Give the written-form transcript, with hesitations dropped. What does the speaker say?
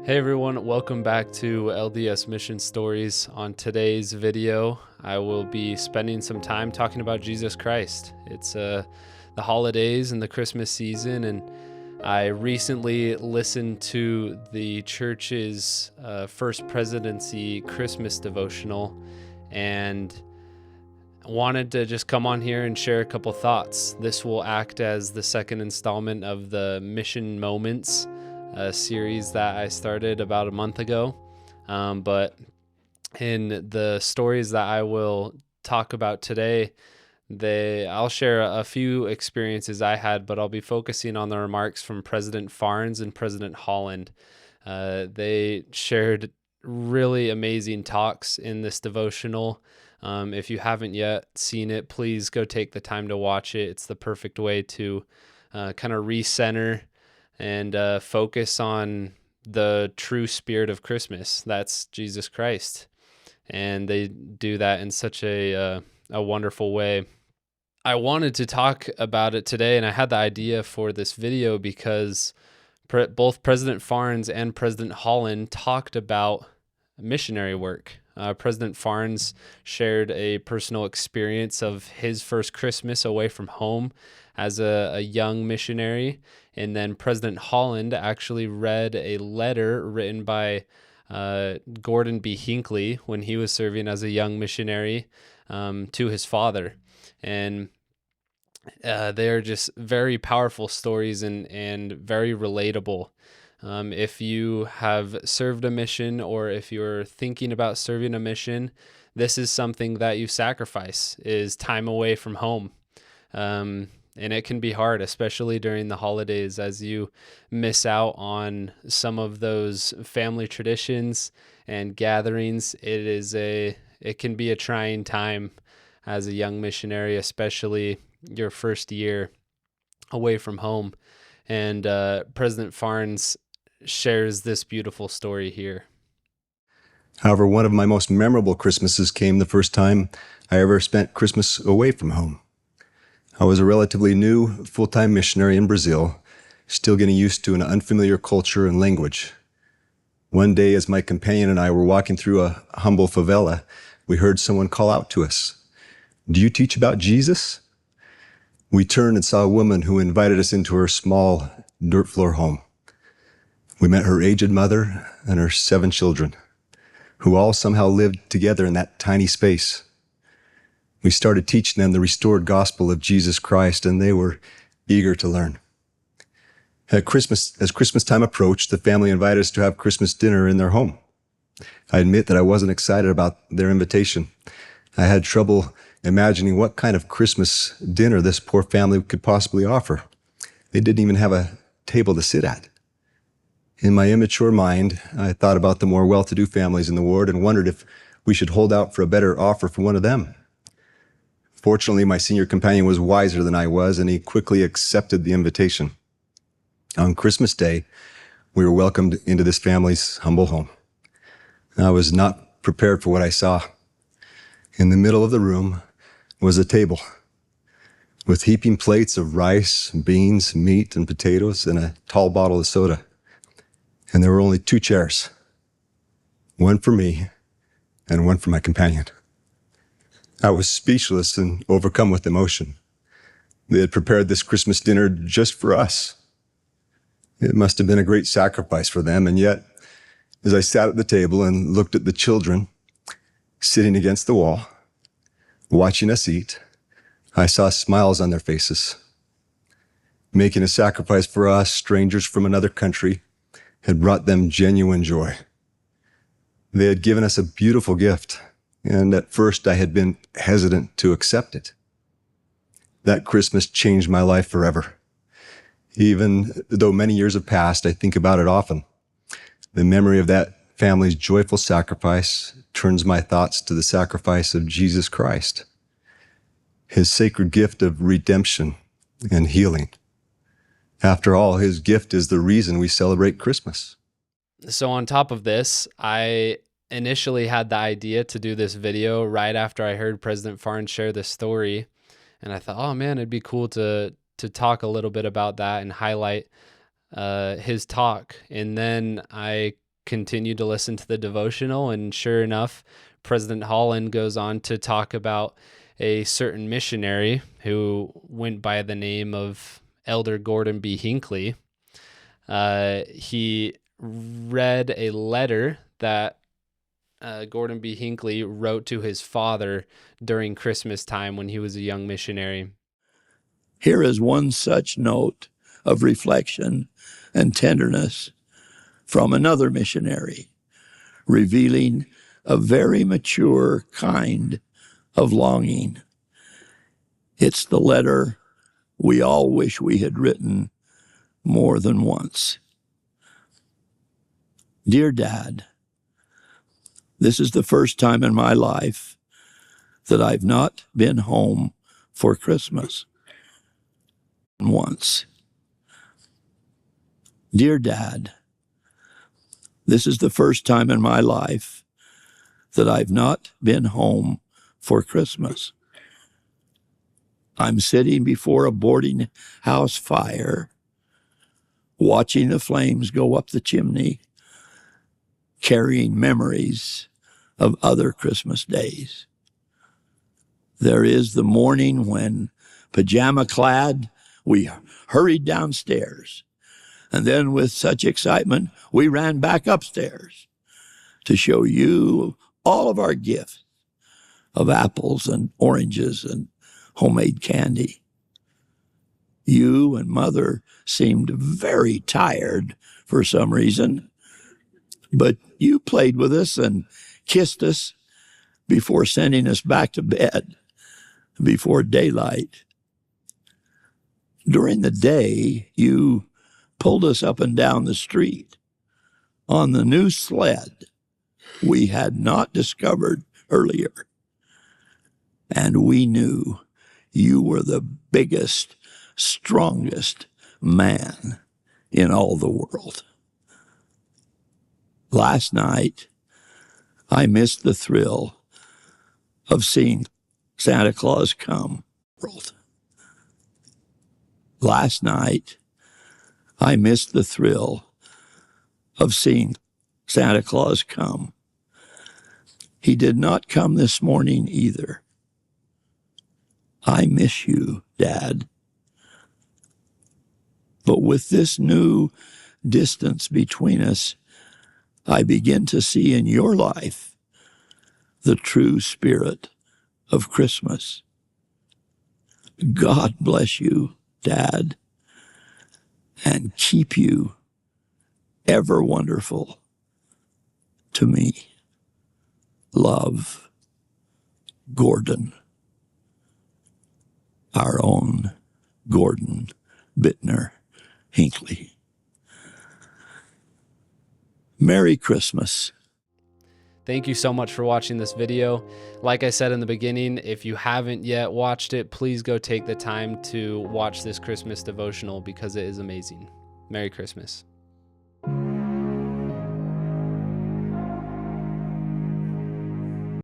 Hey everyone, welcome back to LDS Mission Stories. On today's video, I will be spending some time talking about Jesus Christ. It's the holidays and the Christmas season, and I recently listened to the church's First Presidency Christmas Devotional and wanted to just come on here and share a couple thoughts. This will act as the second installment of the Mission Moments series that I started about a month ago. But in the stories that I will talk about today, I'll share a few experiences I had, but I'll be focusing on the remarks from President Farnes and President Holland. They shared really amazing talks in this devotional. If you haven't yet seen it, please go take the time to watch it. It's the perfect way to kind of recenter and focus on the true spirit of Christmas. That's Jesus Christ. And they do that in such a wonderful way. I wanted to talk about it today, and I had the idea for this video because both President Farnes and President Holland talked about missionary work. President Farnes shared a personal experience of his first Christmas away from home as a young missionary. And then President Holland actually read a letter written by Gordon B. Hinckley when he was serving as a young missionary to his father. And they're just very powerful stories and very relatable. If you have served a mission or if you're thinking about serving a mission, this is something that you sacrifice, is time away from home. And it can be hard, especially during the holidays, as you miss out on some of those family traditions and gatherings. It can be a trying time as a young missionary, especially your first year away from home. And President Farnes shares this beautiful story here. However, one of my most memorable Christmases came the first time I ever spent Christmas away from home. I was a relatively new full-time missionary in Brazil, still getting used to an unfamiliar culture and language. One day, as my companion and I were walking through a humble favela, we heard someone call out to us, "Do you teach about Jesus?" We turned and saw a woman who invited us into her small dirt floor home. We met her aged mother and her 7 children, who all somehow lived together in that tiny space. We started teaching them the restored gospel of Jesus Christ, and they were eager to learn. As Christmas time approached, the family invited us to have Christmas dinner in their home. I admit that I wasn't excited about their invitation. I had trouble imagining what kind of Christmas dinner this poor family could possibly offer. They didn't even have a table to sit at. In my immature mind, I thought about the more well-to-do families in the ward and wondered if we should hold out for a better offer for one of them. Fortunately, my senior companion was wiser than I was, and he quickly accepted the invitation. On Christmas Day, we were welcomed into this family's humble home. I was not prepared for what I saw. In the middle of the room was a table with heaping plates of rice, beans, meat, and potatoes, and a tall bottle of soda. And there were only 2 chairs, one for me and one for my companion. I was speechless and overcome with emotion. They had prepared this Christmas dinner just for us. It must have been a great sacrifice for them, and yet, as I sat at the table and looked at the children sitting against the wall, watching us eat, I saw smiles on their faces. Making a sacrifice for us, strangers from another country, had brought them genuine joy. They had given us a beautiful gift, and at first I had been hesitant to accept it. That Christmas changed my life forever. Even though many years have passed, I think about it often. The memory of that family's joyful sacrifice turns my thoughts to the sacrifice of Jesus Christ, his sacred gift of redemption and healing. After all, his gift is the reason we celebrate Christmas. So on top of this, I initially had the idea to do this video right after I heard President Farnes share this story. And I thought, oh man, it'd be cool to talk a little bit about that and highlight his talk. And then I continued to listen to the devotional, and sure enough, President Holland goes on to talk about a certain missionary who went by the name of Elder Gordon B. Hinckley. He read a letter that Gordon B. Hinckley wrote to his father during Christmas time when he was a young missionary. Here is one such note of reflection and tenderness from another missionary, revealing a very mature kind of longing. It's the letter we all wish we had written more than once. Dear Dad, this is the first time in my life that I've not been home for Christmas. Once. Dear Dad, this is the first time in my life that I've not been home for Christmas. I'm sitting before a boarding house fire, watching the flames go up the chimney, carrying memories of other Christmas days. There is the morning when, pajama-clad, we hurried downstairs, and then with such excitement, we ran back upstairs to show you all of our gifts of apples and oranges and homemade candy. You and Mother seemed very tired for some reason, but you played with us and kissed us before sending us back to bed before daylight. During the day, you pulled us up and down the street on the new sled we had not discovered earlier. And we knew you were the biggest, strongest man in all the world. Last night, I missed the thrill of seeing Santa Claus come. Last night, I missed the thrill of seeing Santa Claus come. He did not come this morning either. I miss you, Dad. But with this new distance between us, I begin to see in your life the true spirit of Christmas. God bless you, Dad, and keep you ever wonderful to me. Love, Gordon, our own Gordon Bittner Hinckley. Merry Christmas. Thank you so much for watching this video. Like I said in the beginning, if you haven't yet watched it, please go take the time to watch this Christmas devotional because it is amazing. Merry Christmas.